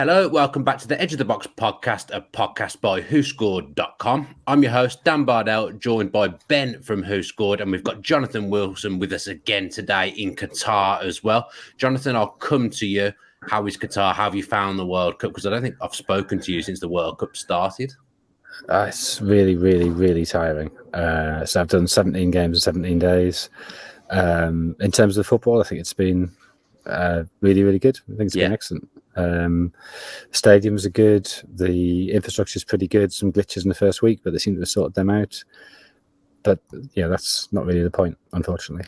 Hello, welcome back to the Edge of the Box podcast, a podcast by WhoScored.com. I'm your host, Dan Bardell, joined by Ben from WhoScored, and we've got Jonathan Wilson with us again today in Qatar as well. Jonathan, I'll come to you. How is Qatar? How have you found the World Cup? Because I don't think I've spoken to you since the World Cup started. It's really, really, really tiring. So I've done 17 games in 17 days. In terms of football, I think it's been really, really good. I think it's been excellent. Stadiums are good. The infrastructure is pretty good. Some glitches in the first week, but they seem to have sorted them out. But yeah, that's not really the point, unfortunately.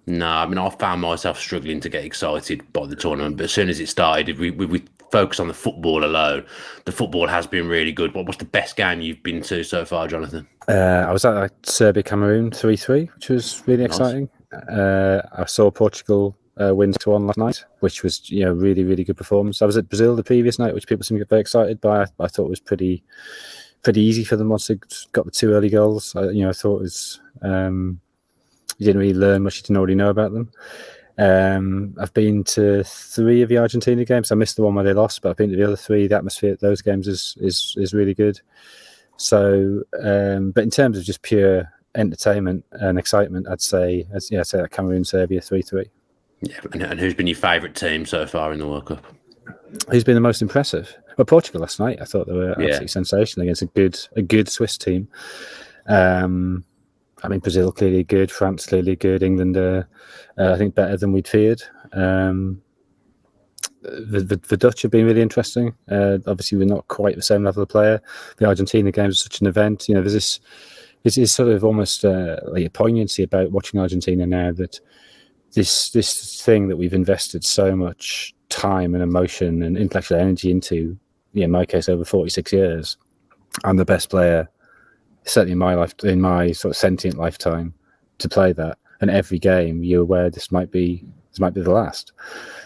No, I mean, I found myself struggling to get excited by the tournament, but as soon as it started, we focus on the football alone. The football has been really good. What's the best game you've been to so far, Jonathan? I was at Serbia-Cameroon 3-3, which was really exciting. I saw Portugal win 2-1 last night, which was really, really good performance. I was at Brazil the previous night, which people seem to get very excited by. I thought it was pretty easy for them once they got the 2 early goals. I thought it was you didn't really learn much you didn't already know about them. I've been to 3 of the Argentina games. I missed the one where they lost, but I've been to the other 3. The atmosphere at those games is really good. So, but in terms of just pure entertainment and excitement, I'd say that Cameroon Serbia 3-3. Yeah, and who's been your favourite team so far in the World Cup? Who's been the most impressive? Well, Portugal last night. I thought they were absolutely sensational against a good Swiss team. I mean, Brazil clearly good, France clearly good, England I think better than we'd feared. The Dutch have been really interesting. Obviously, we're not quite the same level of player. The Argentina games are such an event. There's this sort of almost like a poignancy about watching Argentina now, that this thing that we've invested so much time and emotion and intellectual energy into, in my case, over 46 years. I'm the best player, certainly in my sort of sentient lifetime, to play that. And every game, you're aware this might be the last.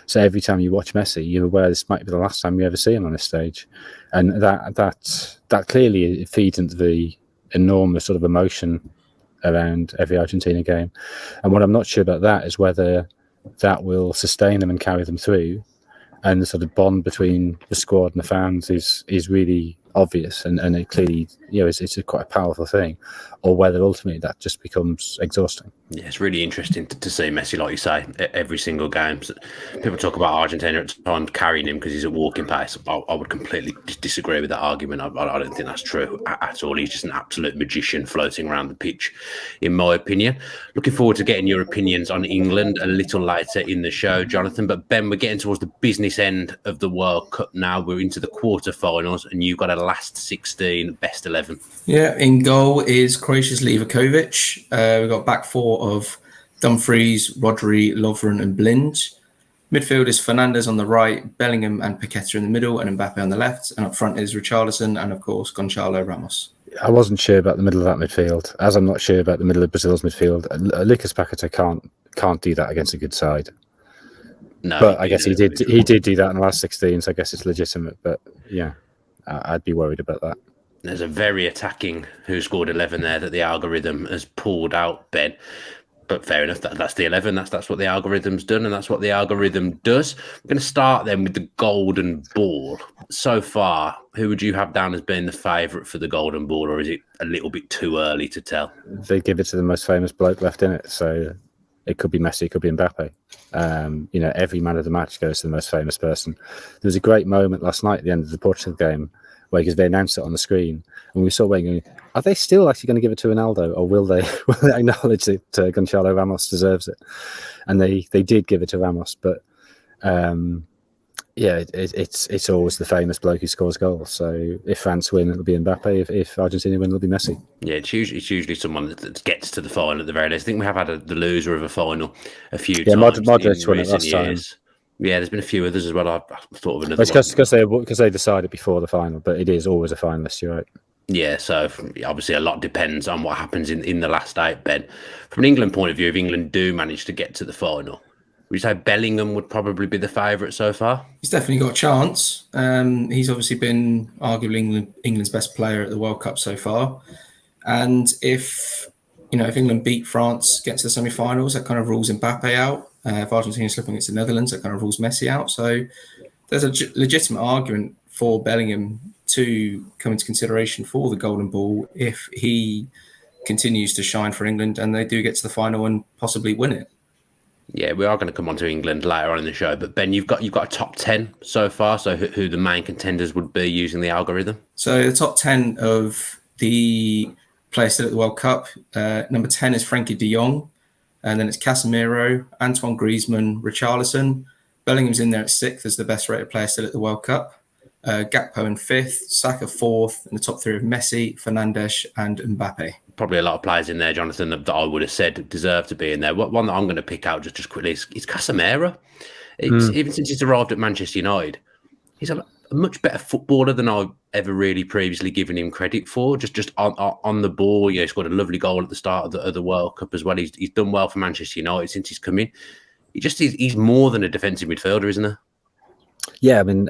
So every time you watch Messi, you're aware this might be the last time you ever see him on this stage. And that clearly feeds into the enormous sort of emotion around every Argentina game. And what I'm not sure about that is whether that will sustain them and carry them through. And the sort of bond between the squad and the fans is really obvious, and it clearly it's quite a powerful thing, or whether ultimately that just becomes exhausting. Yeah, it's really interesting to see Messi, like you say, every single game. People talk about Argentina at times carrying him because he's at walking pace. I would completely disagree with that argument. I don't think that's true at all. He's just an absolute magician floating around the pitch, in my opinion. Looking forward to getting your opinions on England a little later in the show, Jonathan. But Ben, we're getting towards the business end of the World Cup now. We're into the quarterfinals, and you've got a last 16 best 11. Yeah, in goal is Croatia's Livakovic. We've got back 4 of Dumfries, Rodri, Lovren and Blind. Midfield is Fernandes on the right, Bellingham and Paqueta in the middle, and Mbappe on the left. And up front is Richarlison and, of course, Gonçalo Ramos. I wasn't sure about the middle of that midfield, as I'm not sure about the middle of Brazil's midfield. Lucas Paqueta can't do that against a good side. No, but I guess he did do that in the last 16, so I guess it's legitimate. But yeah, I'd be worried about that. There's a very attacking WhoScored 11 there that the algorithm has pulled out, Ben. But fair enough, that's the 11. That's what the algorithm's done, and that's what the algorithm does. We're going to start then with the golden ball. So far, who would you have down as being the favourite for the golden ball, or is it a little bit too early to tell? They give it to the most famous bloke left in it, so it could be Messi, it could be Mbappe. Every man of the match goes to the most famous person. There was a great moment last night at the end of the Portugal game, because they announced it on the screen, and we saw waiting. Are they still actually going to give it to Ronaldo, or will they acknowledge that Gonçalo Ramos deserves it? And they did give it to Ramos, but it's always the famous bloke who scores goals. So if France win, it'll be Mbappe. If Argentina win, it'll be Messi. Yeah, it's usually someone that gets to the final at the very least. I think we have had the loser of a final a few times. Modric won it last time. Yeah, there's been a few others as well. I thought of another. It's because they decided before the final, but it is always a finalist. You're right. Yeah, so obviously a lot depends on what happens in the last 8, Ben. From an England point of view, if England do manage to get to the final, would you say Bellingham would probably be the favourite so far? He's definitely got a chance. He's obviously been arguably England's best player at the World Cup so far. And if England beat France, get to the semi-finals, that kind of rules Mbappe out. If Argentina slip against the Netherlands, that kind of rules Messi out. So there's a legitimate argument for Bellingham to come into consideration for the Golden Ball if he continues to shine for England and they do get to the final and possibly win it. Yeah, we are going to come on to England later on in the show, but Ben, you've got a top 10 so far. So who the main contenders would be using the algorithm? So the top 10 of the players still at the World Cup. Number 10 is Frankie de Jong, and then it's Casemiro, Antoine Griezmann, Richarlison. Bellingham's in there at 6th as the best rated player still at the World Cup. Gakpo in 5th, Saka 4th, and the top 3 of Messi, Fernandes, and Mbappe. Probably a lot of players in there, Jonathan, that I would have said deserve to be in there. One that I'm going to pick out just quickly is Casemiro. Even since he's arrived at Manchester United, he's a much better footballer than I've ever really previously given him credit for. Just on the ball, he scored a lovely goal at the start of the World Cup as well. He's done well for Manchester United since he's come in. He's more than a defensive midfielder, isn't he? Yeah, I mean,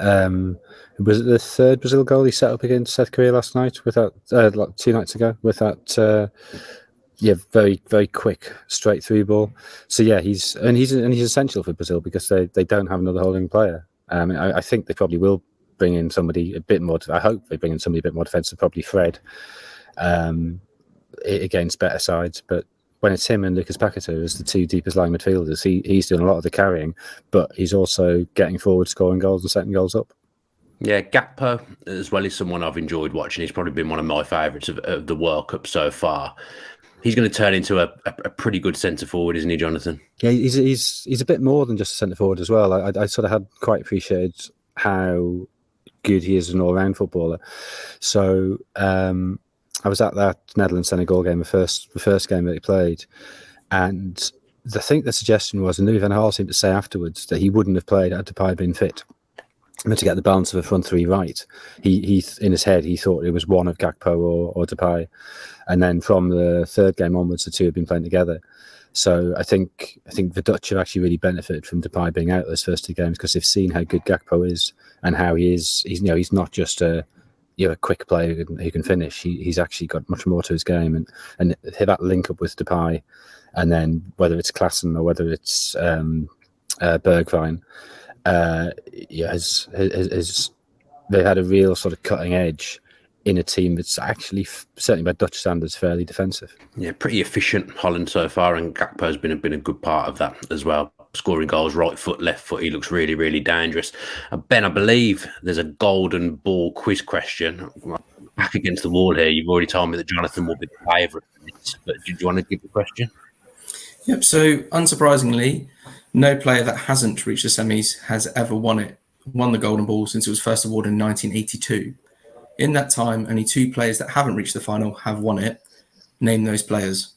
was it the third Brazil goal he set up against South Korea last night? With that, like 2 nights ago, with that, very very quick straight through ball. So yeah, he's essential for Brazil because they don't have another holding player. I think they probably will bring in somebody a bit more. I hope they bring in somebody a bit more defensive, probably Fred, against better sides, but. When it's him and Lucas Paquetá as the 2 deepest lying midfielders, he's doing a lot of the carrying, but he's also getting forward, scoring goals and setting goals up. Yeah, Gakpo as well is someone I've enjoyed watching. He's probably been one of my favourites of the World Cup so far. He's going to turn into a pretty good centre forward, isn't he, Jonathan? Yeah, he's a bit more than just a centre forward as well. I sort of had quite appreciated how good he is as an all round footballer. So. I was at that Netherlands-Senegal game, the first game that he played, and I think the suggestion was, and Louis van Gaal seemed to say afterwards, that he wouldn't have played had Depay been fit. But to get the balance of a front three right, he in his head he thought it was one of Gakpo or Depay, and then from the third game onwards, the two have been playing together. So I think the Dutch have actually really benefited from Depay being out those first 2 games because they've seen how good Gakpo is and how he is. He's not just a quick player who can finish. He's actually got much more to his game, and that link up with Depay, and then whether it's Klaassen or whether it's Bergwijn, they had a real sort of cutting edge in a team that's actually, certainly by Dutch standards, fairly defensive. Yeah, pretty efficient, Holland so far, and Gakpo's been a good part of that as well. Scoring goals, right foot, left foot. He looks really, really dangerous. Ben, I believe there's a golden ball quiz question. Back against the wall here. You've already told me that Jonathan will be the favourite, but do you want to give the question? Yep. So, unsurprisingly, no player that hasn't reached the semis has ever won the golden ball since it was first awarded in 1982. In that time, only 2 players that haven't reached the final have won it. Name those players.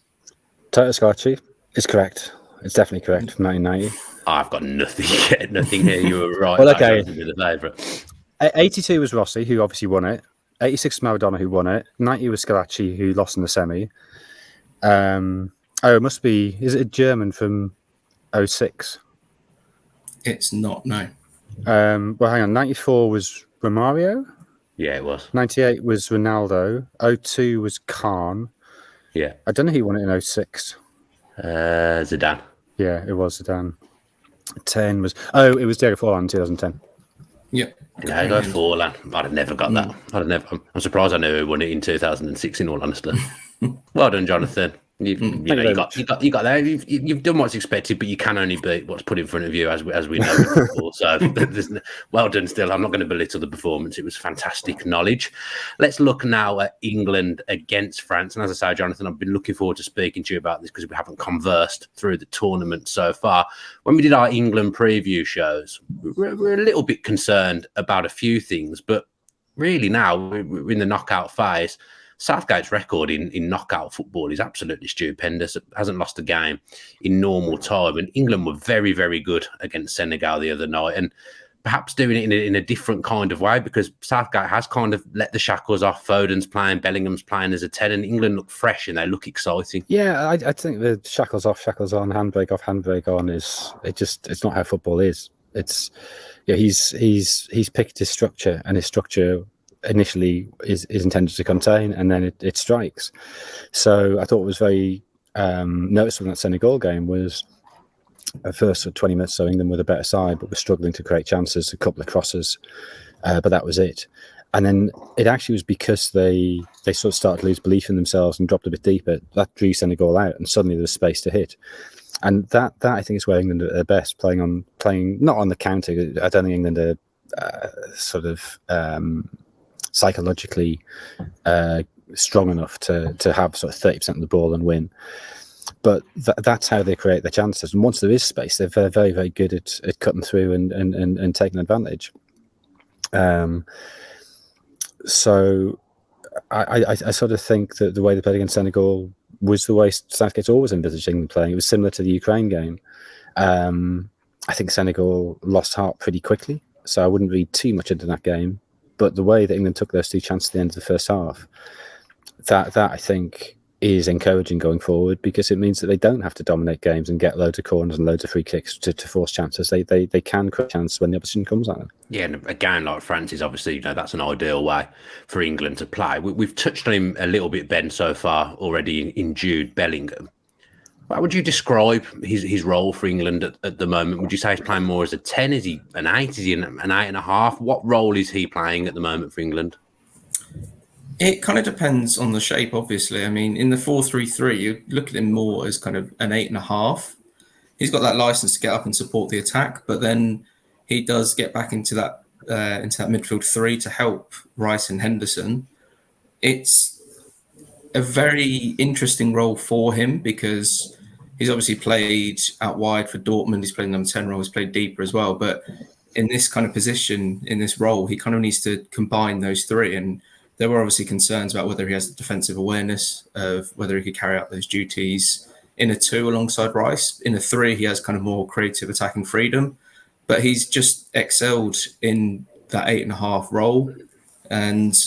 Toto Scarci is correct. It's definitely correct from 1990. I've got nothing here. You were right. Well, okay. The favourite. 82 was Rossi, who obviously won it. 86 was Maradona, who won it. 90 was Scalacci, who lost in the semi. It must be. Is it a German from 06? It's not, no. Well, hang on. 94 was Romario? Yeah, it was. 98 was Ronaldo. 02 was Kahn. Yeah. I don't know who won it in 06. Zidane. Yeah, it was Zidane. 10 was... Oh, it was Diego Forlan in 2010. Yeah. Diego Forlan. I'd have never got that. I'm surprised I knew who won it in 2006, in all honesty. Well done, Jonathan. You got there. You've done what's expected, but you can only beat what's put in front of you, as we know in football. So, well done. Still, I'm not going to belittle the performance. It was fantastic knowledge. Let's look now at England against France. And as I say, Jonathan, I've been looking forward to speaking to you about this because we haven't conversed through the tournament so far. When we did our England preview shows, we're a little bit concerned about a few things, but really now we're in the knockout phase. Southgate's record in knockout football is absolutely stupendous. Hasn't lost a game in normal time. And England were very, very good against Senegal the other night. And perhaps doing it in a different kind of way because Southgate has kind of let the shackles off. Foden's playing, Bellingham's playing as a 10, and England look fresh and they look exciting. Yeah, I think the shackles off, shackles on, handbrake off, handbrake on it's not how football is. It's he's picked his structure, and his structure initially is intended to contain, and then it strikes. So I thought it was very noticeable in that Senegal game was At first, 20 minutes, so England were the better side, but were struggling to create chances, a couple of crosses, but that was it. And then it actually was because they sort of started to lose belief in themselves and dropped a bit deeper. That drew Senegal out, and suddenly there was space to hit. And that I think is where England are best, playing not on the counter. I don't think England are sort of psychologically strong enough to have sort of 30% of the ball and win. But that's how they create their chances. And once there is space, they're very, very, very good at cutting through and taking advantage. So I sort of think that the way they played against Senegal was the way Southgate's always envisaged England playing. It was similar to the Ukraine game. I think Senegal lost heart pretty quickly, so I wouldn't read too much into that game. But the way that England took those two chances at the end of the first half, that I think is encouraging going forward, because it means that they don't have to dominate games and get loads of corners and loads of free kicks to force chances. They can create chances when the opposition comes at them. Yeah, and a game like France is obviously, that's an ideal way for England to play. We've touched on him a little bit, Ben, so far already in Jude Bellingham. How would you describe his role for England at the moment? Would you say he's playing more as a 10? Is he an 8? Is he an 8.5? What role is he playing at the moment for England? It kind of depends on the shape, obviously. I mean, in the 4-3-3, you look at him more as kind of an 8.5. He's got that license to get up and support the attack, but then he does get back into that midfield 3 to help Rice and Henderson. It's a very interesting role for him, because he's obviously played out wide for Dortmund. He's played number 10 role. He's played deeper as well. But in this kind of position, in this role, he kind of needs to combine those three. And there were obviously concerns about whether he has the defensive awareness of whether he could carry out those duties in a 2 alongside Rice. In a 3, he has kind of more creative attacking freedom. But he's just excelled in that 8.5 role. And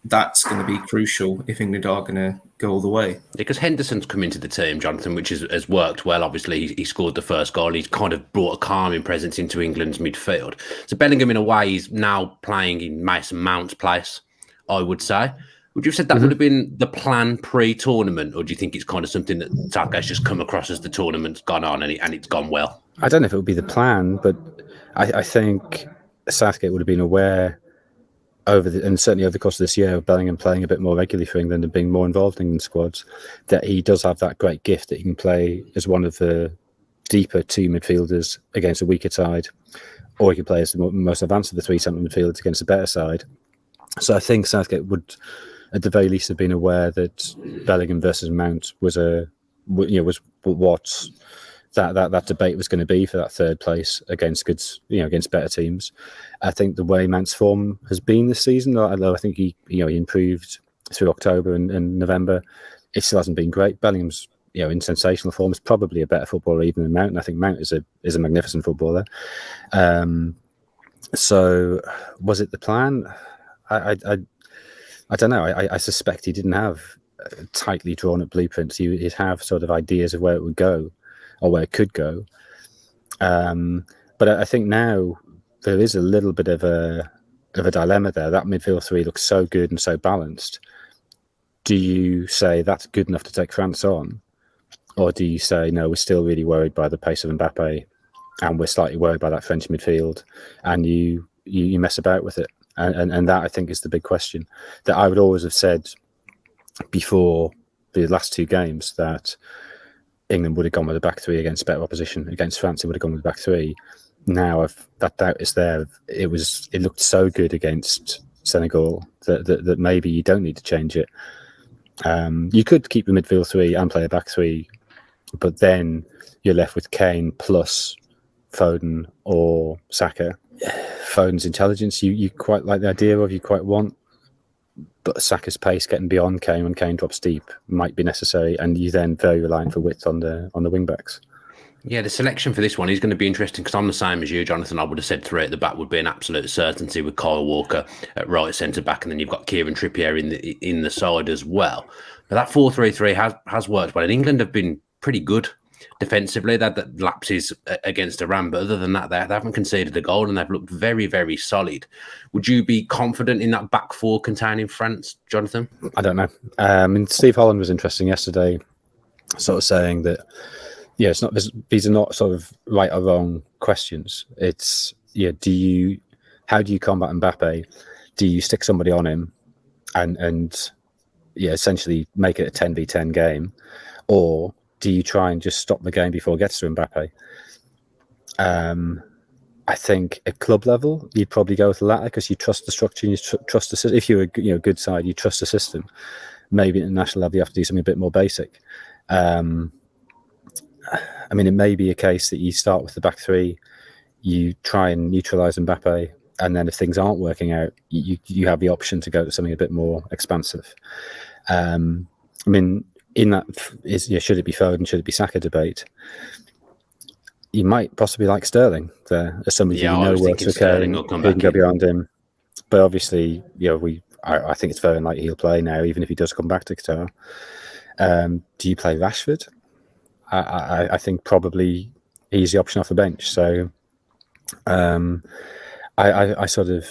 that's going to be crucial if England are going to go all the way. Because Henderson's come into the team, Jonathan, which has worked well. Obviously, he scored the first goal. He's kind of brought a calming presence into England's midfield. So Bellingham, in a way, is now playing in Mason Mount's place, I would say. Would you have said that would have been the plan pre-tournament, or do you think it's kind of something that Southgate's just come across as the tournament's gone on and it's gone well? I don't know if it would be the plan, but I think Southgate would have been aware and certainly over the course of this year, of Bellingham playing a bit more regularly for England and being more involved in England squads, that he does have that great gift that he can play as one of the deeper 2 midfielders against a weaker side, or he can play as the most advanced of the 3 central midfielders against a better side. So I think Southgate would, at the very least, have been aware that Bellingham versus Mount was what that debate was going to be for that 3rd place against against better teams. I think the way Mount's form has been this season, although I think he improved through October and November, it still hasn't been great. Bellingham's in sensational form, is probably a better footballer even than Mount, and I think Mount is a magnificent footballer. So was it the plan? I don't know. I suspect he didn't have tightly drawn up blueprints. He'd have sort of ideas of where it would go or where it could go. But I think now there is a little bit of a dilemma there. That midfield 3 looks so good and so balanced. Do you say that's good enough to take France on? Or do you say, no, we're still really worried by the pace of Mbappe and we're slightly worried by that French midfield, and you mess about with it? And that, I think, is the big question that I would always have said before the last 2 games, that England would have gone with a back 3 against better opposition. Against France, it would have gone with a back 3. Now, that doubt is there. It looked so good against Senegal that maybe you don't need to change it. You could keep the midfield 3 and play a back 3, but then you're left with Kane plus Foden or Saka. Foden's intelligence, you quite like the idea of, you quite want, but Saka's pace getting beyond Kane when Kane drops deep might be necessary, and you then very reliant for width on the wing backs. Yeah, the selection for this one is going to be interesting, because I'm the same as you, Jonathan. I would have said 3 at the back would be an absolute certainty, with Kyle Walker at right centre back, and then you've got Kieran Trippier in the side as well. But that 4-3-3 has worked well, and England have been pretty good defensively. That lapses against Iran, but other than that, they haven't conceded a goal, and they've looked very, very solid. Would you be confident in that back 4 containing France, Jonathan? I don't know. Steve Holland was interesting yesterday, sort of saying that yeah, it's not. These are not sort of right or wrong questions. It's how do you combat Mbappe? Do you stick somebody on him, and essentially make it a 10v10 game, or do you try and just stop the game before it gets to Mbappe? I think at club level, you'd probably go with the latter because you trust the structure and you trust the system. If you're a good side, you trust the system. Maybe at the national level, you have to do something a bit more basic. I mean, it may be a case that you start with the back three, you try and neutralise Mbappe, and then if things aren't working out, you have the option to go to something a bit more expansive. I mean, in that should it be Foden, should it be Saka debate? You might possibly like Sterling there as somebody works with Kane, who can go behind him. But obviously, I think it's very unlikely he'll play now, even if he does come back to Qatar. Do you play Rashford? I think probably he's the option off the bench. So I sort of,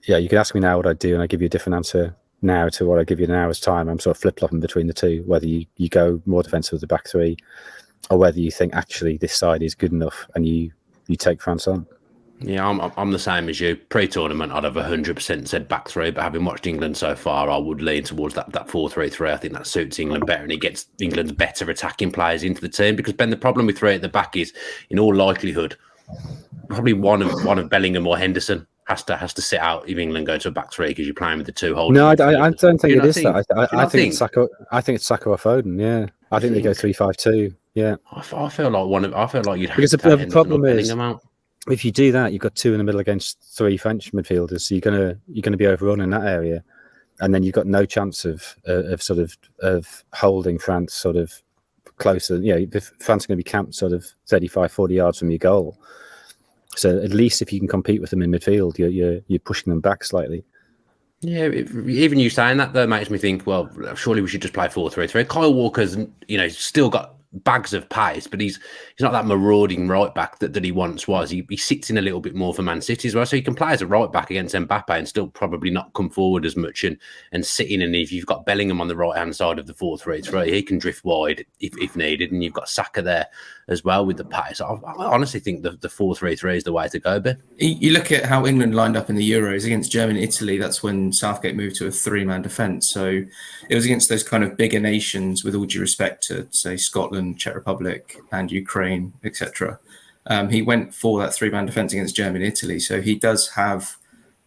you could ask me now what I'd do, and I give you a different answer now to what I give you in an hour's time. I'm sort of flip-flopping between the two, whether you go more defensive with the back three, or whether you think actually this side is good enough and you take France on. Yeah, I'm the same as you. Pre-tournament, I'd have 100% said back three, but having watched England so far, I would lean towards that 4-3-3. I think that suits England better, and it gets England's better attacking players into the team. Because Ben, the problem with three at the back is, in all likelihood, probably one of Bellingham or Henderson has to sit out if England go to a back three because you're playing with the two holders. No, I don't think it is that. I think it's Saka. I think it's Saka or Foden. Yeah, I think they go 3-5-2. Yeah, I feel like you'd have because to the problem is out. If you do that, you've got two in the middle against three French midfielders, so you're gonna be overrun in that area, and then you've got no chance of holding France sort of closer. If France are going to be camped sort of 35-40 yards from your goal, so at least if you can compete with them in midfield, you're pushing them back slightly. Yeah, even you saying that though makes me think, well, surely we should just play 4-3-3. Kyle Walker's, still got bags of pace, but he's not that marauding right back that he once was. He sits in a little bit more for Man City as well, so he can play as a right back against Mbappe and still probably not come forward as much and sit in. And if you've got Bellingham on the right hand side of the 4-3-3, he can drift wide if needed, and you've got Saka there as well with the pace. I honestly think the 4-3-3 is the way to go. Ben, you look at how England lined up in the Euros against Germany and Italy. That's when Southgate moved to a three-man defence. So it was against those kind of bigger nations, with all due respect to, say, Scotland, Czech Republic and Ukraine, etc. He went for that three-man defence against Germany and Italy. So he does have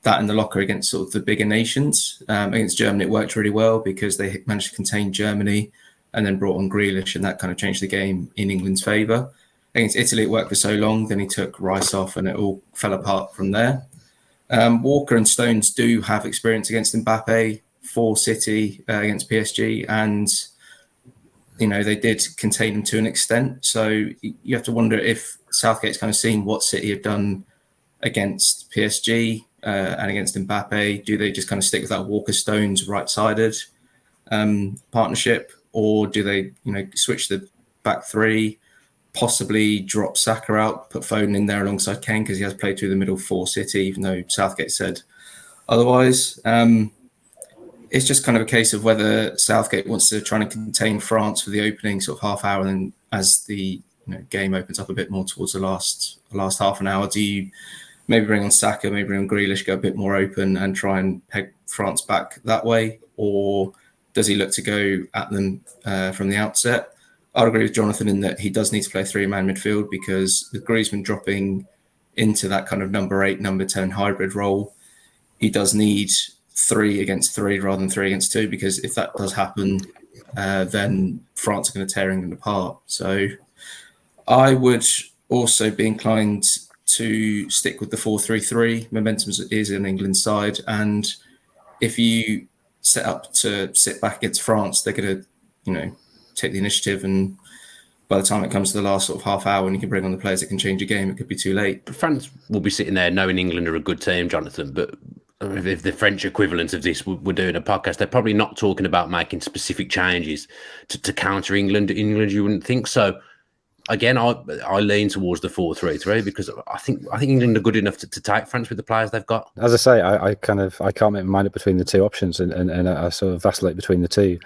that in the locker against sort of the bigger nations. Against Germany, it worked really well because they managed to contain Germany and then brought on Grealish, and that kind of changed the game in England's favour. Against Italy, it worked for so long, then he took Rice off and it all fell apart from there. Walker and Stones do have experience against Mbappe for City against PSG, and they did contain him to an extent. So you have to wonder if Southgate's kind of seen what City have done against PSG and against Mbappe. Do they just kind of stick with that Walker-Stones right-sided partnership, or do they switch the back three, possibly drop Saka out, put Foden in there alongside Kane because he has played through the middle for City, even though Southgate said otherwise. It's just kind of a case of whether Southgate wants to try and contain France for the opening sort of half hour, and then as the game opens up a bit more towards the last half an hour, do you maybe bring on Saka, maybe bring on Grealish, go a bit more open and try and peg France back that way, or does he look to go at them from the outset? I'd agree with Jonathan in that he does need to play three-man midfield, because with Griezmann dropping into that kind of number 8, number 10 hybrid role, he does need 3 against 3 rather than 3 against 2, because if that does happen, then France are going to tear England apart. So I would also be inclined to stick with the 4-3-3. Momentum is in England's side, and if you set up to sit back against France, they're going to, take the initiative, and by the time it comes to the last sort of half hour and you can bring on the players that can change a game, it could be too late. France will be sitting there knowing England are a good team, Jonathan, but if the French equivalent of this were doing a podcast, they're probably not talking about making specific changes to counter England. You wouldn't think so. Again, I lean towards the 4-3-3 because I think England are good enough to take France with the players they've got. As I say, I can't make my mind up between the two options, and I sort of vacillate between the two.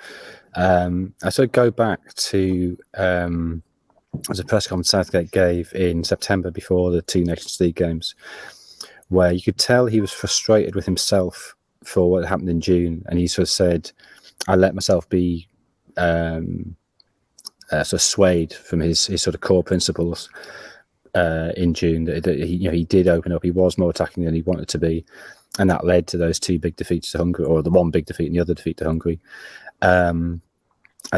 I sort of go back to was a press conference Southgate gave in September before the two Nations League games, where you could tell he was frustrated with himself for what happened in June, and he sort of said, "I let myself be sort of swayed from his sort of core principles in June. That he did open up. He was more attacking than he wanted to be, and that led to those two big defeats to Hungary, or the one big defeat and the other defeat to Hungary. And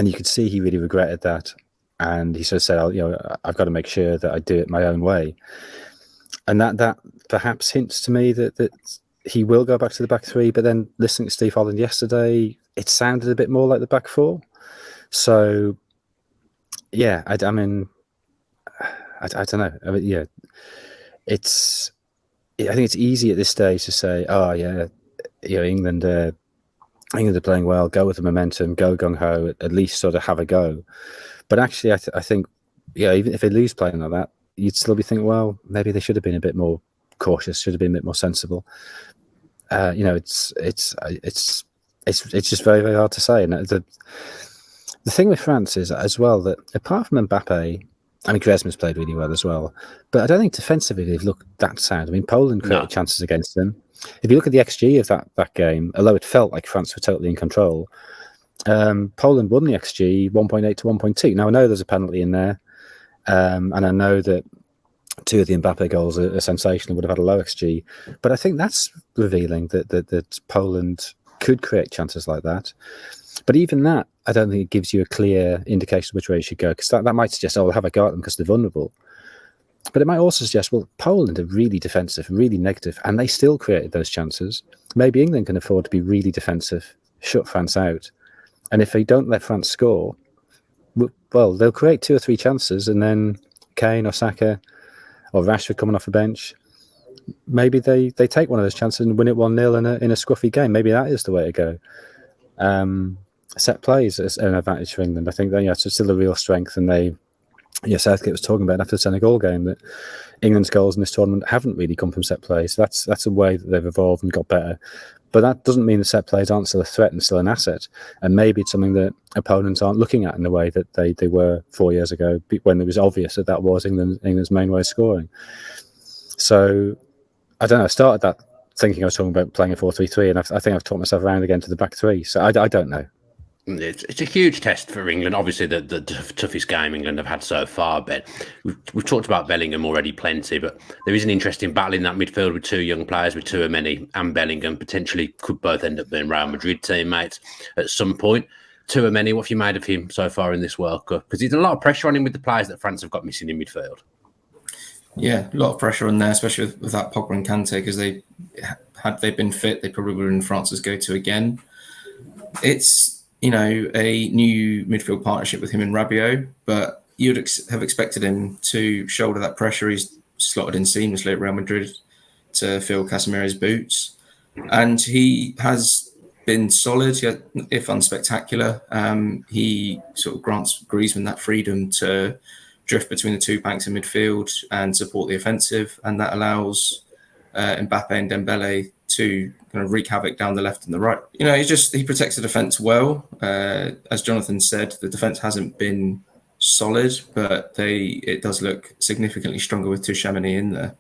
you could see he really regretted that, and he sort of said, I've got to make sure that I do it my own way." And that perhaps hints to me that he will go back to the back three. But then listening to Steve Holland yesterday, it sounded a bit more like the back four. So, yeah, I mean, I don't know. I mean, yeah, I think it's easy at this stage to say, "Oh, yeah, England are playing well. Go with the momentum. Go gung ho. At least sort of have a go." But actually, I think, even if they lose playing like that, you'd still be thinking, well, maybe they should have been a bit more cautious. Should have been a bit more sensible. It's just very, very hard to say. And the thing with France is as well that apart from Mbappe, I mean, Griezmann's played really well as well, but I don't think defensively they've looked that sound. I mean, Poland created chances against them. If you look at the XG of that game, although it felt like France were totally in control, Poland won the XG 1.8 to 1.2. Now, I know there's a penalty in there, and I know that two of the Mbappe goals are sensational, would have had a low XG, but I think that's revealing that Poland could create chances like that. But even that, I don't think it gives you a clear indication of which way you should go, because that might suggest, we'll have a go at them because they're vulnerable. But it might also suggest, well, Poland are really defensive, really negative, and they still created those chances. Maybe England can afford to be really defensive, shut France out. And if they don't let France score, well, they'll create two or three chances, and then Kane or Saka or Rashford coming off the bench, maybe they take one of those chances and win it 1-0 in a scruffy game. Maybe that is the way to go. Set plays is an advantage for England. I think that it's still a real strength, and Southgate was talking about after the Senegal game that England's goals in this tournament haven't really come from set plays. That's a way that they've evolved and got better. But that doesn't mean the set plays aren't still a threat and still an asset. And maybe it's something that opponents aren't looking at in the way that they were 4 years ago, when it was obvious that was England's main way of scoring. So, I don't know, I started that thinking I was talking about playing a 4-3-3, and I think I've talked myself around again to the back three. So I don't know. It's a huge test for England. Obviously, the toughest game England have had so far, Ben. We've talked about Bellingham already plenty, but there is an interesting battle in that midfield with two young players, with Tchouaméni and Bellingham. Potentially could both end up being Real Madrid teammates at some point. Tchouaméni, what have you made of him so far in this World Cup? Because there's a lot of pressure on him with the players that France have got missing in midfield. Yeah, a lot of pressure on there, especially with that Pogba and Kante, because had they been fit, they probably would have been France's go-to again. It's a new midfield partnership with him and Rabiot, but you'd have expected him to shoulder that pressure. He's slotted in seamlessly at Real Madrid to fill Casemiro's boots, and he has been solid, if unspectacular. He sort of grants Griezmann that freedom to drift between the two banks in midfield and support the offensive, and that allows Mbappe and Dembele to kind of wreak havoc down the left and the right. He protects the defence well. As Jonathan said, the defence hasn't been solid, but it does look significantly stronger with Tchouaméni in there.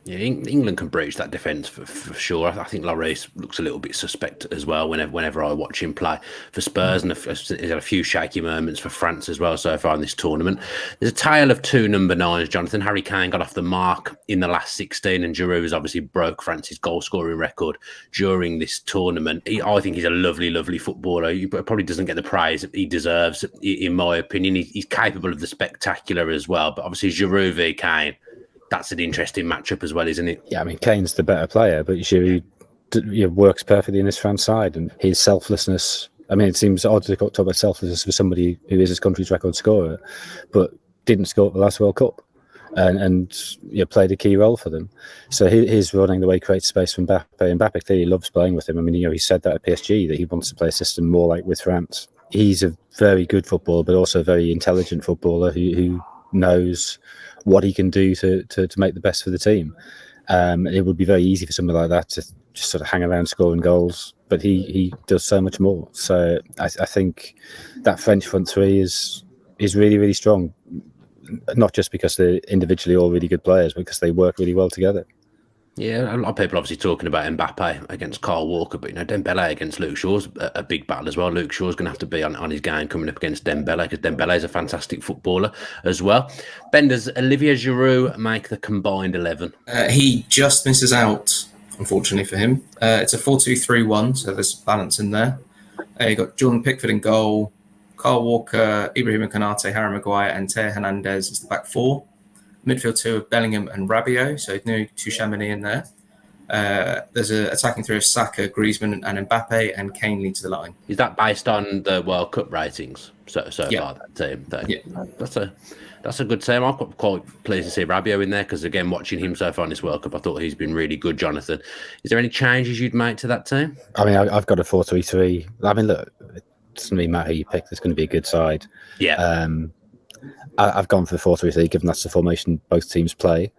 Yeah, England can breach that defence for sure. I think Lloris looks a little bit suspect as well whenever I watch him play for Spurs, and he's had a few shaky moments for France as well so far in this tournament. There's a tale of two number nines, Jonathan. Harry Kane got off the mark in the last 16, and Giroud has obviously broke France's goal-scoring record during this tournament. I think he's a lovely, lovely footballer. He probably doesn't get the praise he deserves, in my opinion. He's capable of the spectacular as well, but obviously Giroud v Kane, that's an interesting matchup as well, isn't it? Yeah, I mean, Kane's the better player, but Giroud works perfectly in this France side, and his selflessness. I mean, it seems odd to talk about selflessness for somebody who is his country's record scorer, but didn't score at the last World Cup, and played a key role for them. So his running the way creates space for Mbappe. Mbappe clearly loves playing with him. I mean, he said that at PSG that he wants to play a system more like with France. He's a very good footballer, but also a very intelligent footballer who knows what he can do to make the best for the team. It would be very easy for somebody like that to just sort of hang around scoring goals, but he does so much more. So I think that French front three is really, really strong. not just because they're individually all really good players, but because they work really well together. Yeah, a lot of people obviously talking about Mbappe against Kyle Walker, but Dembele against Luke Shaw's a big battle as well. Luke Shaw's going to have to be on his game coming up against Dembele, because Dembele is a fantastic footballer as well. Ben, does Olivier Giroud make the combined 11? He just misses out, unfortunately for him. It's a 4-2-3-1, so there's balance in there. You got Jordan Pickford in goal, Kyle Walker, Ibrahim Konate, Harry Maguire, and Teo Hernandez is the back four. Midfield two of Bellingham and Rabiot, so no Tchouaméni in there. There's an attacking three of Saka, Griezmann, and Mbappe, and Kane leads the line. Is that based on the World Cup ratings so far? That team, that's a good team. I'm quite pleased to see Rabiot in there, because again, watching him so far in this World Cup, I thought he's been really good. Jonathan, is there any changes you'd make to that team? I mean, I've got a 4-3-3. I mean, look, it doesn't really matter who you pick. There's going to be a good side. Yeah. I've gone for the 4-3-3, given that's the formation both teams play.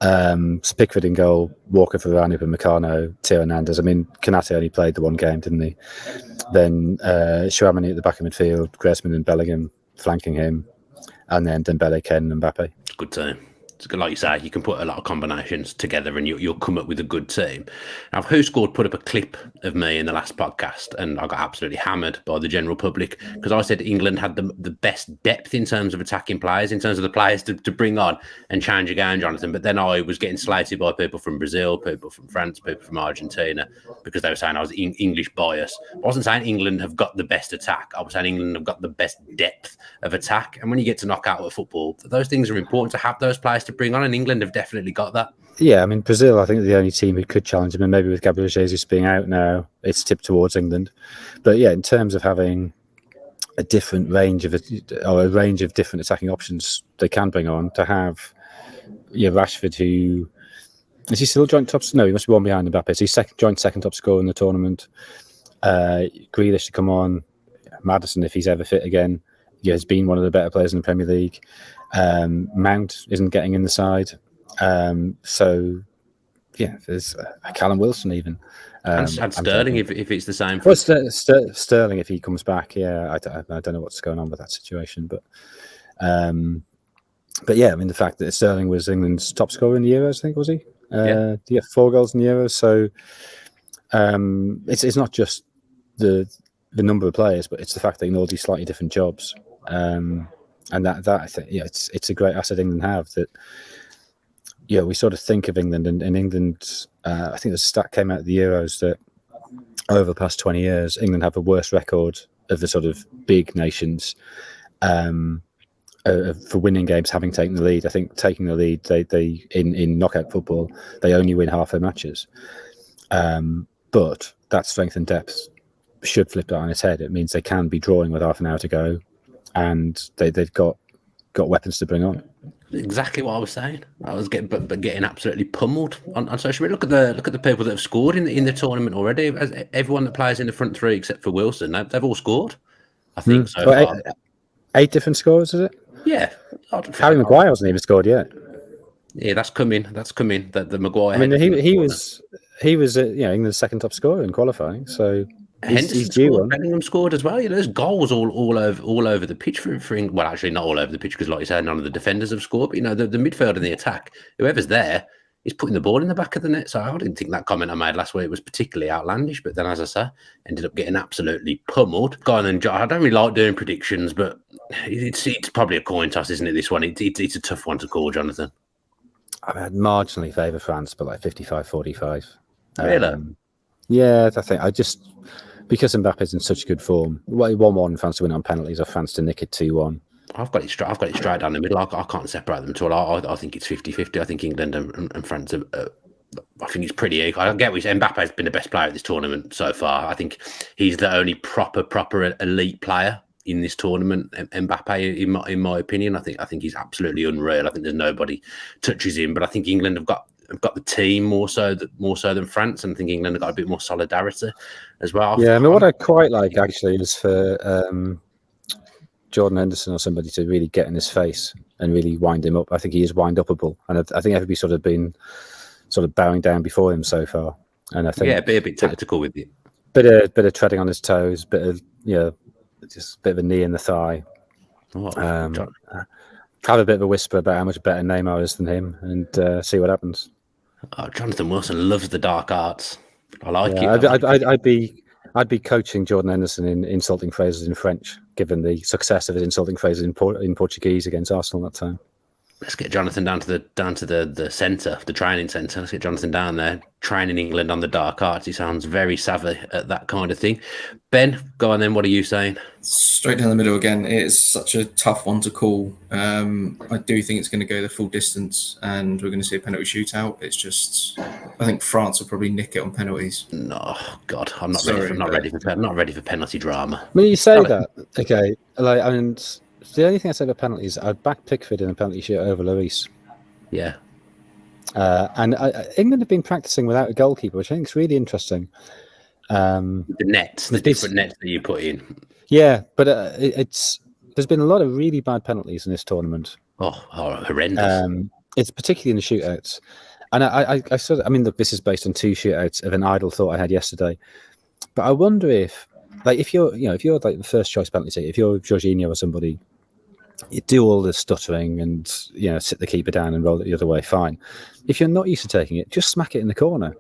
So Pickford in goal, Walker, Varane, and Meccano, Teo Hernandez. I mean, Konate only played the one game, didn't he? Then Tchouaméni at the back of midfield, Griezmann and Bellingham flanking him, and then Dembele, Kane, and Mbappe. It's a good team. It's good, like you say, you can put a lot of combinations together and you'll come up with a good team. Now, WhoScored put up a clip of me in the last podcast, and I got absolutely hammered by the general public, because I said England had the best depth in terms of attacking players, in terms of the players to bring on and change a game, Jonathan. But then I was getting slated by people from Brazil, people from France, people from Argentina, because they were saying I was English bias. I wasn't saying England have got the best attack. I was saying England have got the best depth of attack. And when you get to knock out of football, those things are important to have those players to bring on, and England have definitely got that. Yeah, I mean, Brazil, I think, are the only team who could challenge them, and maybe with Gabriel Jesus being out now, it's tipped towards England. But yeah, in terms of having a different range of different attacking options they can bring on, to have Rashford, who is he still joint top? No, he must be one behind Mbappe. So he's joint second top scorer in the tournament. Grealish to come on, Maddison, if he's ever fit again, has been one of the better players in the Premier League. Mount isn't getting in the side. So yeah, there's Callum Wilson even. And Sterling, if it's the same. Well, Sterling, if he comes back, yeah, I don't know what's going on with that situation, but yeah, I mean, the fact that Sterling was England's top scorer in the Euros, I think, was he? Yeah, 4 goals in the Euros. So it's not just the number of players, but it's the fact that they can all do slightly different jobs. And that I think, it's a great asset England have. That we sort of think of England, and England. I think the stat came out of the Euros that over the past 20 years, England have the worst record of the sort of big nations for winning games, having taken the lead. I think taking the lead, they in knockout football, they only win half their matches. But that strength and depth should flip that on its head. It means they can be drawing with half an hour to go, and they've got weapons to bring on. Exactly what I was saying. I was getting absolutely pummeled on social media. Look at the people that have scored in the tournament already. Everyone that plays in the front three except for Wilson, they've all scored. I think so far. 8 different scores, is it? Yeah. Harry Maguire hasn't even scored yet. Yeah, that's coming. The Maguire. I mean, he was England's second top scorer in qualifying. So he's due one. Bellingham scored as well. There's goals all over the pitch for England. Well, actually, not all over the pitch, because, like you said, none of the defenders have scored. But the midfield and the attack, whoever's there is putting the ball in the back of the net. So I didn't think that comment I made last week was particularly outlandish. But then, as I say, ended up getting absolutely pummeled. Go on, and I don't really like doing predictions, but it's probably a coin toss, isn't it? This one, it's a tough one to call, Jonathan. I'd marginally favour France, but like 55-45. Really? Yeah, I think because Mbappe's in such good form. 1-1 France to win on penalties, or France to nick it 2-1. I've got it straight down the middle. I can't separate them at all. I think it's 50-50. I think England and France are. I think it's pretty equal. I get what Mbappe's been the best player at this tournament so far. I think he's the only proper elite player in this tournament. Mbappe, in my opinion, I think he's absolutely unreal. I think there's nobody touches him. But I think England have got the team more so than France, and I think England have got a bit more solidarity as well. Yeah, I mean, what I quite like actually is for Jordan Henderson or somebody to really get in his face and really wind him up. I think he is wind-upable, and I think everybody's sort of been bowing down before him so far. And I think be a bit tactical with it. Bit of treading on his toes, just a bit of a knee in the thigh. have a bit of a whisper about how much better Neymar is than him, and see what happens. Oh, Jonathan Wilson loves the dark arts. I like Yeah, it. I'd be coaching Jordan Henderson in insulting phrases in French, given the success of his insulting phrases in Portuguese against Arsenal that time. Let's get Jonathan down to the centre, the training centre. Let's get Jonathan down there, training England on the dark arts. He sounds very savvy at that kind of thing. Ben, go on then. What are you saying? Straight down the middle again. It is such a tough one to call. I do think it's going to go the full distance, and we're going to see a penalty shootout. It's just, I think France will probably nick it on penalties. No, God, I'm not ready for penalty drama. I mean, you say that, okay? Like, I mean, the only thing I say about penalties, I'd back Pickford in a penalty shootout over Lloris. Yeah. And England have been practicing without a goalkeeper, which I think is really interesting. The different nets that you put in. Yeah, but there's been a lot of really bad penalties in this tournament. Oh, horrendous. It's particularly in the shootouts. And I mean, look, this is based on 2 shootouts of an idle thought I had yesterday. But I wonder if you're like the first choice penalty taker, if you're Jorginho or somebody, you do all the stuttering and sit the keeper down and roll it the other way, fine. If you're not used to taking it, just smack it in the corner.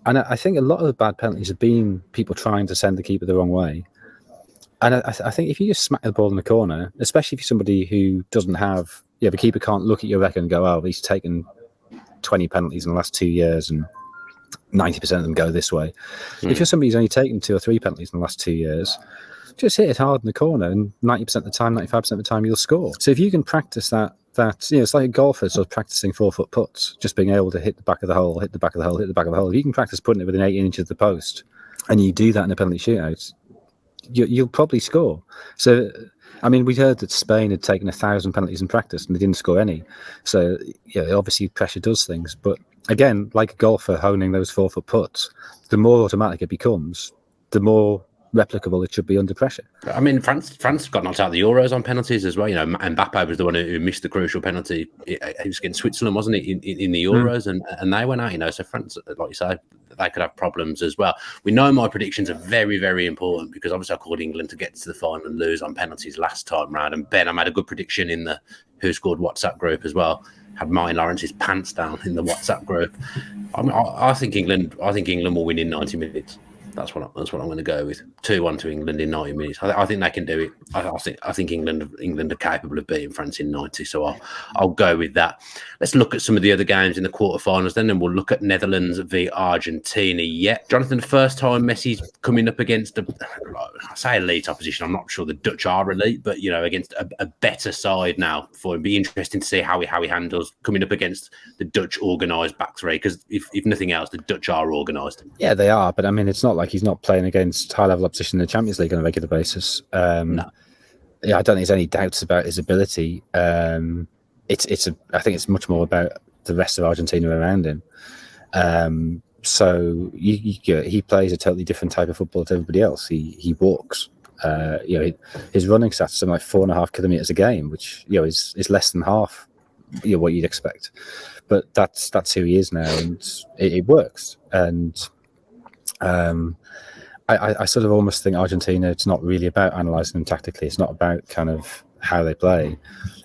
And I think a lot of the bad penalties have been people trying to send the keeper the wrong way. And I think if you just smack the ball in the corner, especially if you're somebody who doesn't have, the keeper can't look at your record and go, oh, he's taken 20 penalties in the last 2 years and 90% of them go this way. If you're somebody who's only taken 2 or 3 penalties in the last 2 years, just hit it hard in the corner, and 90% of the time, 95% of the time, you'll score. So if you can practice that it's like a golfer sort of practicing 4-foot putts, just being able to hit the back of the hole, hit the back of the hole, hit the back of the hole. If you can practice putting it within 18 inches of the post, and you do that in a penalty shootout, you'll probably score. So, I mean, we heard that Spain had taken 1,000 penalties in practice and they didn't score any. So, obviously pressure does things. But again, like a golfer honing those 4-foot putts, the more automatic it becomes, the more replicable it should be under pressure. I mean, France got knocked out of the Euros on penalties as well. Mbappe was the one who missed the crucial penalty. He was against Switzerland, wasn't it, in the Euros, and they went out. So France, like you say, they could have problems as well. We know my predictions are very, very important because obviously I called England to get to the final and lose on penalties last time round. And Ben, I made a good prediction in the Who Scored WhatsApp group as well. Had Martin Lawrence's pants down in the WhatsApp group. I think England will win in 90 minutes. That's what I'm going to go with. 2-1 to England in 90 minutes. I think they can do it. I think England are capable of beating France in 90. So I'll go with that. Let's look at some of the other games in the quarterfinals then, and we'll look at Netherlands v Argentina. Yeah, Jonathan, the first time Messi's coming up against I say elite opposition. I'm not sure the Dutch are elite, but against a better side now. For it'd be interesting to see how he handles coming up against the Dutch organised back three. Because if nothing else, the Dutch are organised. Yeah, they are. But I mean, it's not like he's not playing against high-level opposition in the Champions League on a regular basis. No. Yeah, I don't think there's any doubts about his ability. I think it's much more about the rest of Argentina around him. So he plays a totally different type of football to everybody else. He walks. His running stats are something like 4.5 kilometers a game, which is less than half what you'd expect. But that's who he is now, and it works. And I sort of almost think Argentina, it's not really about analysing them tactically. It's not about kind of how they play.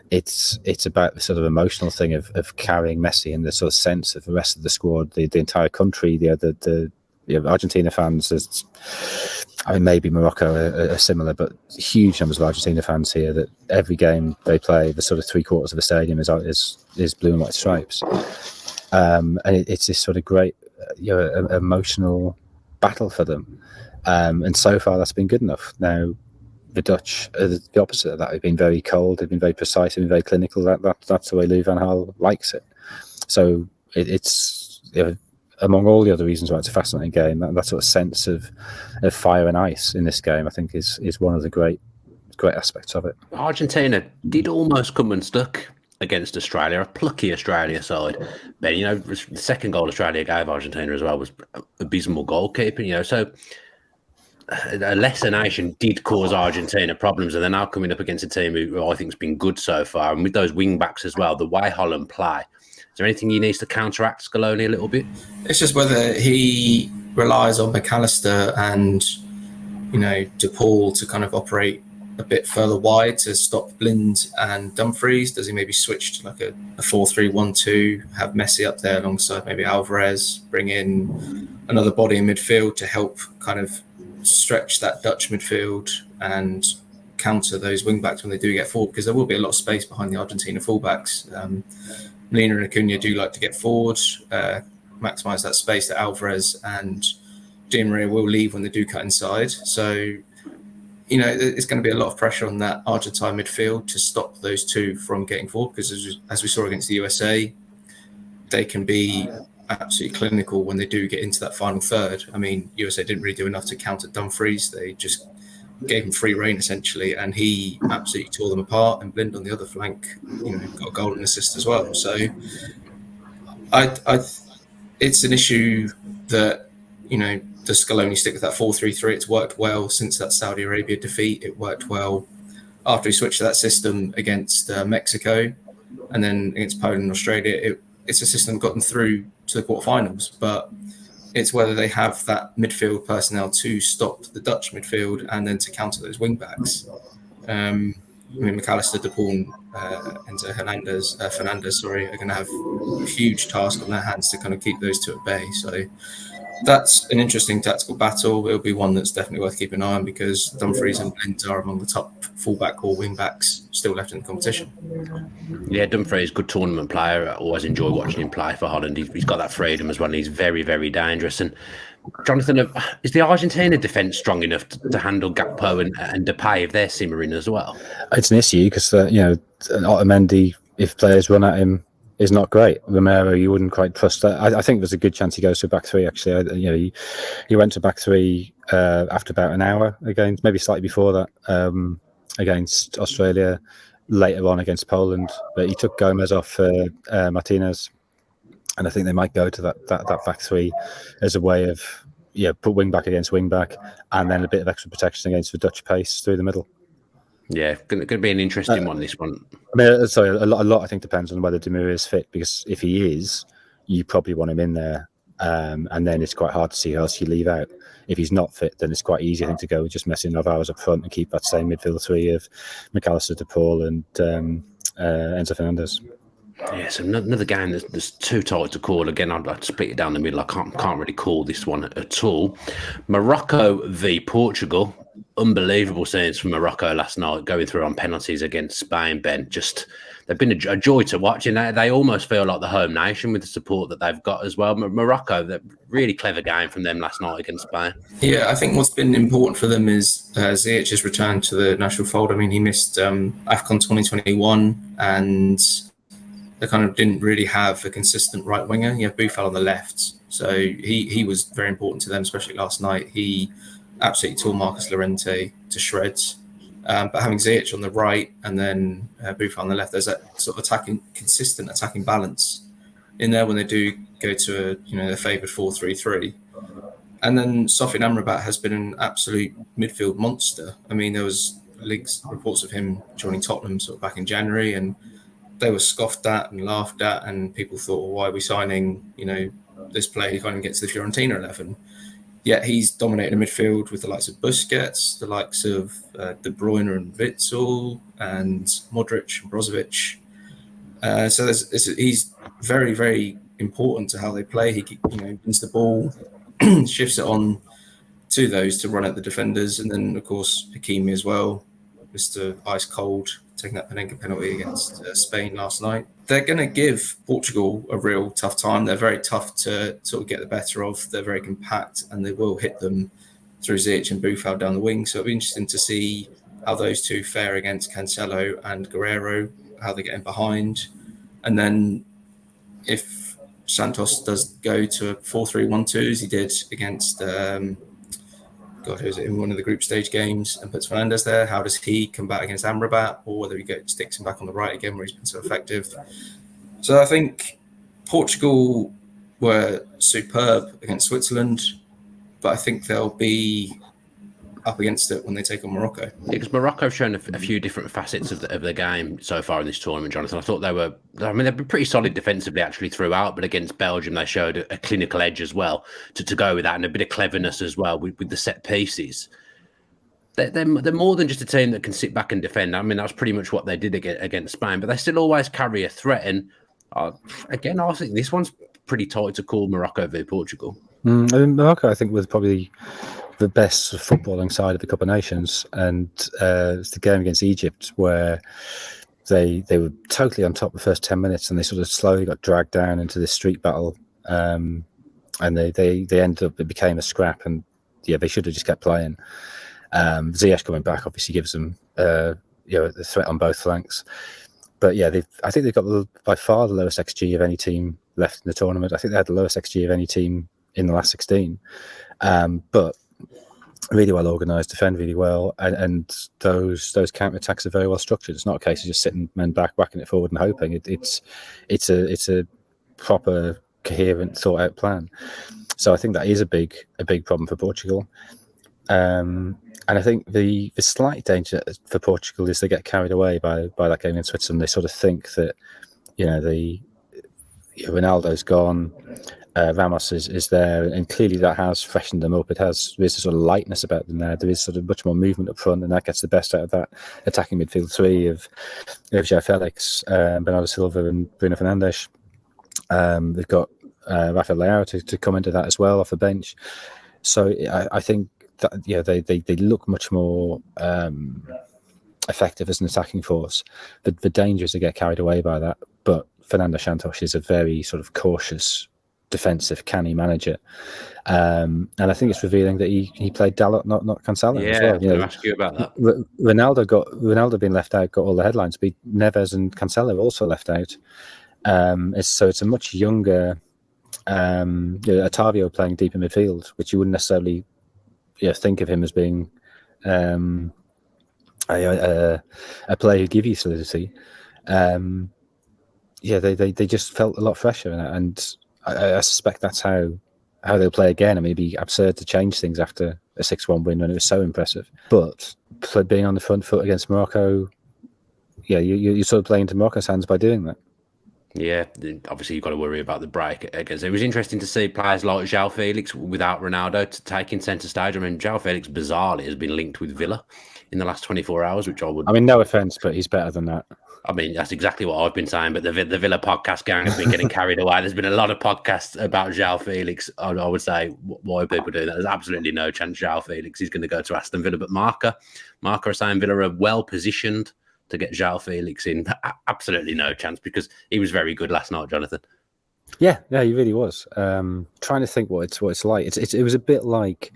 It's about the sort of emotional thing of carrying Messi and the sort of sense of the rest of the squad, the entire country, the Argentina fans. I mean, maybe Morocco are similar, but huge numbers of Argentina fans here that every game they play, the sort of 3/4 of the stadium is blue and white stripes. And it's this sort of great emotional battle for them. And so far that's been good enough. Now the Dutch are the opposite of that. They've been very cold, they've been very precise, they've been very clinical. That's the way Louis van Gaal likes it. So it's among all the other reasons why it's a fascinating game, that sort of sense of fire and ice in this game, I think is one of the great aspects of it. Argentina did almost come unstuck against Australia, a plucky Australia side. But, the second goal Australia gave Argentina as well was abysmal goalkeeping, so a lesser nation did cause Argentina problems, and they're now coming up against a team who I think has been good so far. And with those wing-backs as well, the way Holland play, is there anything he needs to counteract Scaloni a little bit? It's just whether he relies on McAllister and, De Paul to kind of operate a bit further wide to stop Blind and Dumfries? Does he maybe switch to like a 4-3-1-2, have Messi up there alongside maybe Alvarez, bring in another body in midfield to help kind of stretch that Dutch midfield and counter those wing backs when they do get forward? Because there will be a lot of space behind the Argentina fullbacks. Molina and Acuna do like to get forward, maximise that space that Alvarez and Di Maria will leave when they do cut inside. So, it's going to be a lot of pressure on that Argentine midfield to stop those two from getting forward, because as we saw against the USA, they can be absolutely clinical when they do get into that final third. I mean, USA didn't really do enough to counter Dumfries. They just gave him free rein essentially, and he absolutely tore them apart. And Blind on the other flank, got a goal and assist as well. So, it's an issue that does Scaloni stick with that 4-3-3? It's worked well since that Saudi Arabia defeat. It worked well after he switched to that system against Mexico, and then against Poland and Australia. It's a system that got them through to the quarterfinals, but it's whether they have that midfield personnel to stop the Dutch midfield and then to counter those wing backs. McAllister, De Paul, and Fernandez, are going to have a huge task on their hands to kind of keep those two at bay. So that's an interesting tactical battle. It'll be one that's definitely worth keeping an eye on, because Dumfries and Blind are among the top fullback or wing backs still left in the competition. Yeah, Dumfries, good tournament player. I always enjoy watching him play for Holland. He's got that freedom as well, and he's very, very dangerous. And Jonathan, is the Argentina defence strong enough to handle Gakpo and Depay if they're simmering as well? It's an issue because, Otamendi, if players run at him, is not great. Romero, you wouldn't quite trust that. I think there's a good chance he goes to back three, actually. He went to back three after about an hour against, maybe slightly before that, against Australia, later on against Poland. But he took Gomez off for Martinez. And I think they might go to that back three as a way of, put wing back against wing back, and then a bit of extra protection against the Dutch pace through the middle. Yeah, going to be an interesting one, this one. I mean, sorry, a lot I think depends on whether Di Maria is fit, because if he is, you probably want him in there, and then it's quite hard to see who else you leave out. If he's not fit, then it's quite easy, I think, to go with just Messi and Alvarez up front and keep that same midfield three of McAllister, De Paul, and Enzo Fernandez. Yeah, so another game that's too tight to call. Again, I'd like to split it down the middle. I can't really call this one at all. Morocco v Portugal. Unbelievable scenes from Morocco last night, going through on penalties against Spain. Ben, they've been a joy to watch, and they almost feel like the home nation with the support that they've got as well. Morocco, that really clever game from them last night against Spain. Yeah, I think what's been important for them is Ziyech has returned to the national fold. I mean, he missed AFCON 2021, and they kind of didn't really have a consistent right winger. You have Buffal on the left, so he was very important to them, especially last night. He absolutely tore Marcus Llorente to shreds. But having Ziyech on the right and then Buffal on the left, there's that sort of consistent attacking balance in there when they do go to their favoured 4-3-3. And then Sofiane Amrabat has been an absolute midfield monster. I mean, there was reports of him joining Tottenham sort of back in January, and they were scoffed at and laughed at, and people thought, well, why are we signing, this player who can't even get to the Fiorentina 11? Yet he's dominated the midfield with the likes of Busquets, the likes of De Bruyne and Witsel, and Modric and Brozovic. So he's very, very important to how they play. He wins the ball, shifts it on to those to run at the defenders, and then of course Hakimi as well, Mr. Ice Cold, taking that Panenka penalty against Spain last night. They're going to give Portugal a real tough time. They're very tough to sort of get the better of. They're very compact, and they will hit them through Ziyech and Buffal down the wing. So it'll be interesting to see how those two fare against Cancelo and Guerrero, how they get in behind. And then if Santos does go to a 4-3-1-2, as he did against who was it, in one of the group stage games, and puts Fernandez there, how does he combat against Amrabat, or whether he sticks him back on the right again where he's been so effective? So I think Portugal were superb against Switzerland, but I think they'll be up against it when they take on Morocco. Yeah, because Morocco have shown a few different facets of the game so far in this tournament, Jonathan. I thought they've been pretty solid defensively actually throughout, but against Belgium they showed a clinical edge as well to go with that, and a bit of cleverness as well with the set pieces. they're more than just a team that can sit back and defend. I mean, that's pretty much what they did against Spain, but they still always carry a threat. And again, I think this one's pretty tight to call Morocco v Portugal. I mean, Morocco, I think, was probably the best footballing side of the Cup of Nations, and it's the game against Egypt where they were totally on top the first 10 minutes, and they sort of slowly got dragged down into this street battle, and they ended up, it became a scrap, and yeah, they should have just kept playing. Ziyech coming back obviously gives them the threat on both flanks, but yeah, I think they've got by far the lowest XG of any team left in the tournament. I think they had the lowest XG of any team in the last 16, but really well organised, defend really well, and those counter attacks are very well structured. It's not a case of just sitting men back, whacking it forward and hoping. It's a proper, coherent, thought out plan. So I think that is a big problem for Portugal. And I think the slight danger for Portugal is they get carried away by that game in Switzerland. They sort of think that Ronaldo's gone. Ramos is there, and clearly that has freshened them up. There is a sort of lightness about them there. There is sort of much more movement up front, and that gets the best out of that attacking midfield three of João Felix, Bernardo Silva, and Bruno Fernandes. They've got Rafael Leao to come into that as well off the bench. So I think that they look much more effective as an attacking force. The danger is to get carried away by that, but Fernando Santos is a very sort of cautious, defensive, canny manager, and I think it's revealing that he played Dalot, not Cancelo. Yeah, as well. I'm going to ask you about that. Ronaldo being left out got all the headlines, but Neves and Cancelo also left out. So it's a much younger Otavio playing deep in midfield, which you wouldn't necessarily think of him as being a player who give you solidity. They just felt a lot fresher, and I suspect that's how they'll play again. I mean, it'd be absurd to change things after a 6-1 win when it was so impressive. But being on the front foot against Morocco, you're sort of playing into Morocco's hands by doing that. Yeah, obviously you've got to worry about the break. Because it was interesting to see players like João Felix without Ronaldo taking centre stage. I mean, João Felix bizarrely has been linked with Villa in the last 24 hours, which I mean, no offence, but he's better than that. I mean, that's exactly what I've been saying, but the Villa podcast gang has been getting carried away. There's been a lot of podcasts about João Felix. I would say, why are people doing that? There's absolutely no chance João Felix is going to go to Aston Villa, but Marca are saying Villa are well positioned to get João Felix in. Absolutely no chance, because he was very good last night, Jonathan. Yeah, he really was. Trying to think what it's like. It was a bit like,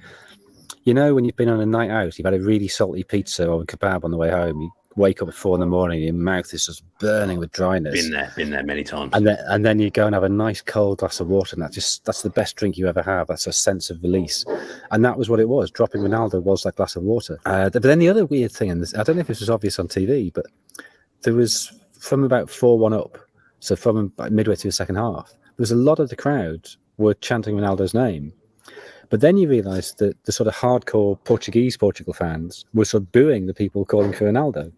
when you've been on a night out, you've had a really salty pizza or a kebab on the way home. You wake up at 4 a.m, your mouth is just burning with dryness. Been there many times. And then you go and have a nice cold glass of water, and that's the best drink you ever have. That's a sense of release, and that was what it was. Dropping Ronaldo was that glass of water. But then the other weird thing, and I don't know if this was obvious on TV, but there was, from about 4-1 up, so from midway through the second half, there was a lot of the crowd were chanting Ronaldo's name. But then you realise that the sort of hardcore Portugal fans were sort of booing the people calling for Ronaldo.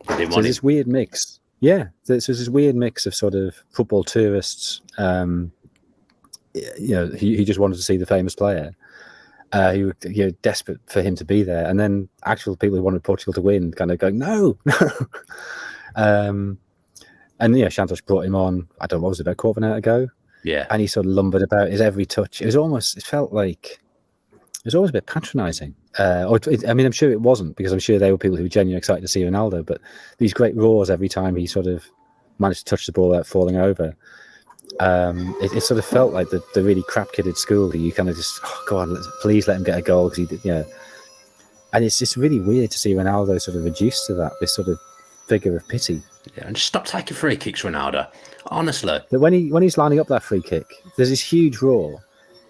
So this weird mix. Yeah, there's this weird mix of sort of football tourists, who just wanted to see the famous player, who were desperate for him to be there, and then actual people who wanted Portugal to win kind of going, no. And Santos brought him on, I don't know, what was it, about a quarter of an hour ago? Yeah. And he sort of lumbered about his every touch. It felt like it was always a bit patronising. I'm sure it wasn't, because I'm sure they were people who were genuinely excited to see Ronaldo, but these great roars every time he sort of managed to touch the ball without falling over. It sort of felt like the really crap-kidded school, that you kind of just, go on, please let him get a goal, because he did, And it's just really weird to see Ronaldo sort of reduced to that, this sort of figure of pity. Yeah, and just stop taking free kicks, Ronaldo. Honestly. But when he's lining up that free kick, there's this huge roar,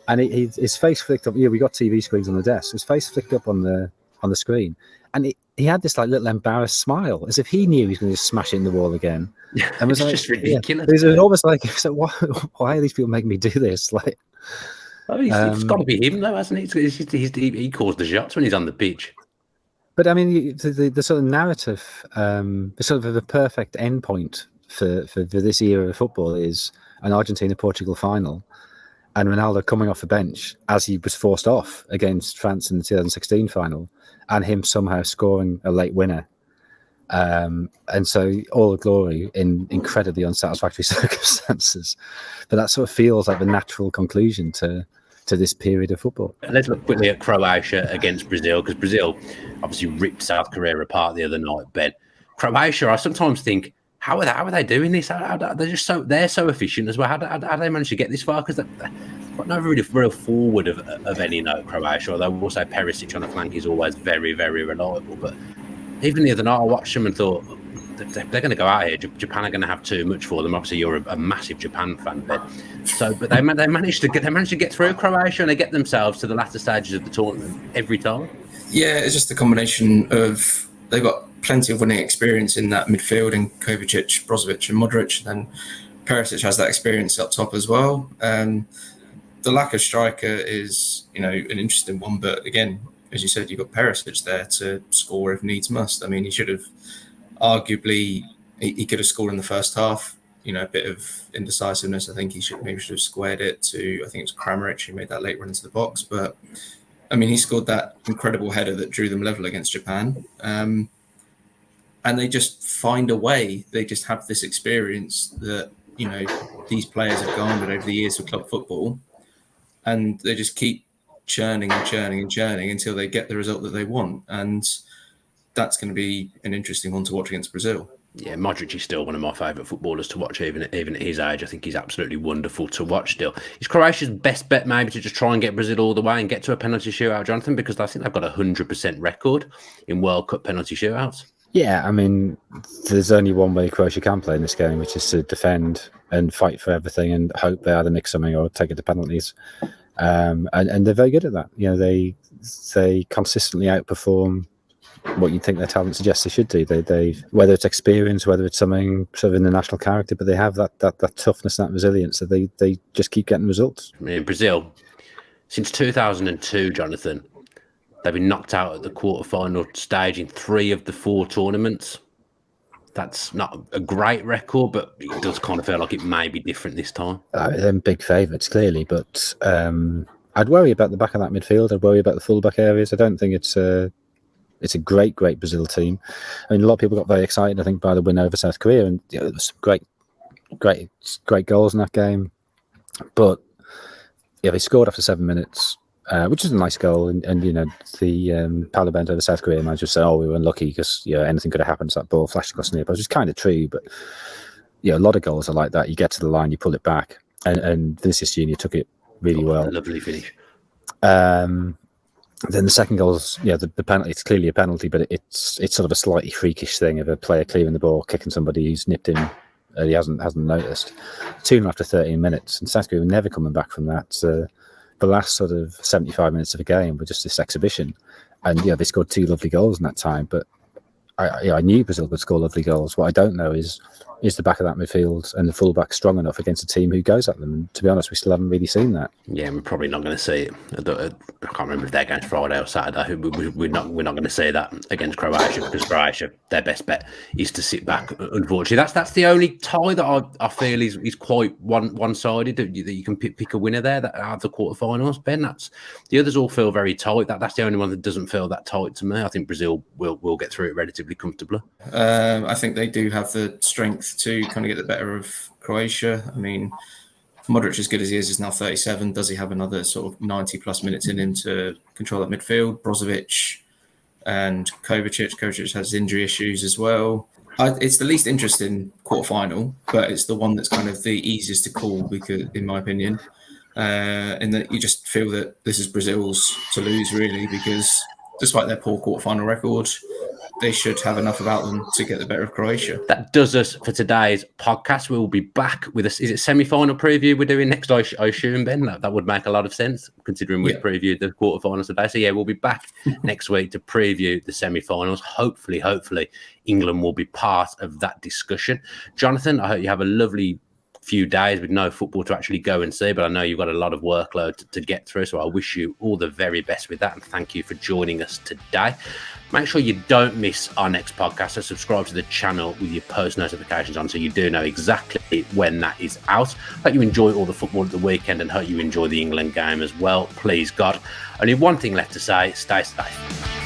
and his face flicked up. We got TV screens on the desk. His face flicked up on the screen, and he had this like little embarrassed smile, as if he knew he was going to smash it in the wall again. And was it's just ridiculous. It was almost like, why are these people making me do this? Like, it's got to be him, though, hasn't it? He calls the shots when he's on the pitch. But I mean, the sort of narrative, the sort of the perfect endpoint for this era of football is an Argentina-Portugal final. and Ronaldo coming off the bench as he was forced off against France in the 2016 final, and him somehow scoring a late winner. And so all the glory in incredibly unsatisfactory circumstances. But that sort of feels like the natural conclusion to this period of football. Let's look quickly at Croatia against Brazil, because Brazil obviously ripped South Korea apart the other night, Ben. Croatia, I sometimes think, how are they doing this? They're so efficient as well. How do they manage to get this far? Because they're not really real forward of any note, Croatia. Although we'll say Perisic on the flank is always very, very reliable. But even the other night, I watched them and thought they're going to go out here. Japan are going to have too much for them. Obviously, you're a massive Japan fan, Ben. So, but they managed to get through Croatia, and they get themselves to the latter stages of the tournament every time. Yeah, it's just a combination of they've got plenty of winning experience in that midfield in Kovacic, Brozovic, and Modric. And then Perisic has that experience up top as well. The lack of striker is, an interesting one. But again, as you said, you've got Perisic there to score if needs must. I mean, he should have arguably he could have scored in the first half. A bit of indecisiveness. I think he should have squared it to, I think it was Kramaric who made that late run into the box. But I mean, he scored that incredible header that drew them level against Japan. And they just find a way. They just have this experience that, these players have garnered over the years of club football. And they just keep churning and churning and churning until they get the result that they want. And that's going to be an interesting one to watch against Brazil. Yeah, Modric is still one of my favourite footballers to watch, even at his age. I think he's absolutely wonderful to watch still. Is Croatia's best bet maybe to just try and get Brazil all the way and get to a penalty shootout, Jonathan? Because I think they've got a 100% record in World Cup penalty shootouts. Yeah, I mean, there's only one way Croatia can play in this game, which is to defend and fight for everything and hope they either nick something or take it to penalties. And they're very good at that. They consistently outperform what you'd think their talent suggests they should do. They whether it's experience, whether it's something sort of in the national character, but they have that toughness, that resilience. So they just keep getting results. I mean, Brazil, since 2002, Jonathan, they've been knocked out at the quarterfinal stage in 3 of the 4 tournaments. That's not a great record, but it does kind of feel like it may be different this time. They're big favourites, clearly, but I'd worry about the back of that midfield. I'd worry about the fullback areas. I don't think it's a great Brazil team. I mean, a lot of people got very excited, I think, by the win over South Korea, and there was some great goals in that game. But yeah, they scored after 7 minutes, which is a nice goal. And the Paulo Bento over South Korea manager said, we were unlucky because anything could have happened. So that ball flashed across the near post, which is kind of true. But a lot of goals are like that. You get to the line, you pull it back, and Vinicius Junior took it really well. Lovely finish. Then the second goal is, the penalty. It's clearly a penalty, but it's sort of a slightly freakish thing of a player clearing the ball, kicking somebody who's nipped him. He hasn't noticed. 2-0 after 13 minutes, and South Korea were never coming back from that. The last sort of 75 minutes of the game were just this exhibition, and they scored 2 lovely goals in that time. But I knew Brazil could score lovely goals. What I don't know is the back of that midfield and the fullback strong enough against a team who goes at them. And to be honest, we still haven't really seen that. Yeah, we're probably not going to see it. I can't remember if they're against Friday or Saturday. We're not going to see that against Croatia, because Croatia, their best bet is to sit back. Unfortunately, that's the only tie that I feel is quite one-sided. That you can pick a winner there that out of the quarterfinals. Ben, that's the others all feel very tight. That's the only one that doesn't feel that tight to me. I think Brazil will get through it relatively comfortably. I think they do have the strength to kind of get the better of Croatia. I mean, Modric, as good as he is now 37. Does he have another sort of 90 plus minutes in him to control that midfield? Brozovic and Kovacic. Kovacic has injury issues as well. It's the least interesting quarterfinal, but it's the one that's kind of the easiest to call, because, in my opinion, in that you just feel that this is Brazil's to lose, really, because despite their poor quarterfinal record, they should have enough about them to get the better of Croatia. That does us for today's podcast. We will be back with us. Is it semi-final preview we're doing next, I assume, Ben? That would make a lot of sense, considering we've previewed the quarterfinals today. So, we'll be back next week to preview the semi-finals. Hopefully, England will be part of that discussion. Jonathan, I hope you have a lovely few days with no football to actually go and see, but I know you've got a lot of workload to get through, so I wish you all the very best with that, and thank you for joining us today. Make sure you don't miss our next podcast. So subscribe to the channel with your post notifications on so you do know exactly when that is out. Hope you enjoy all the football at the weekend and hope you enjoy the England game as well. Please, God. Only one thing left to say, stay safe.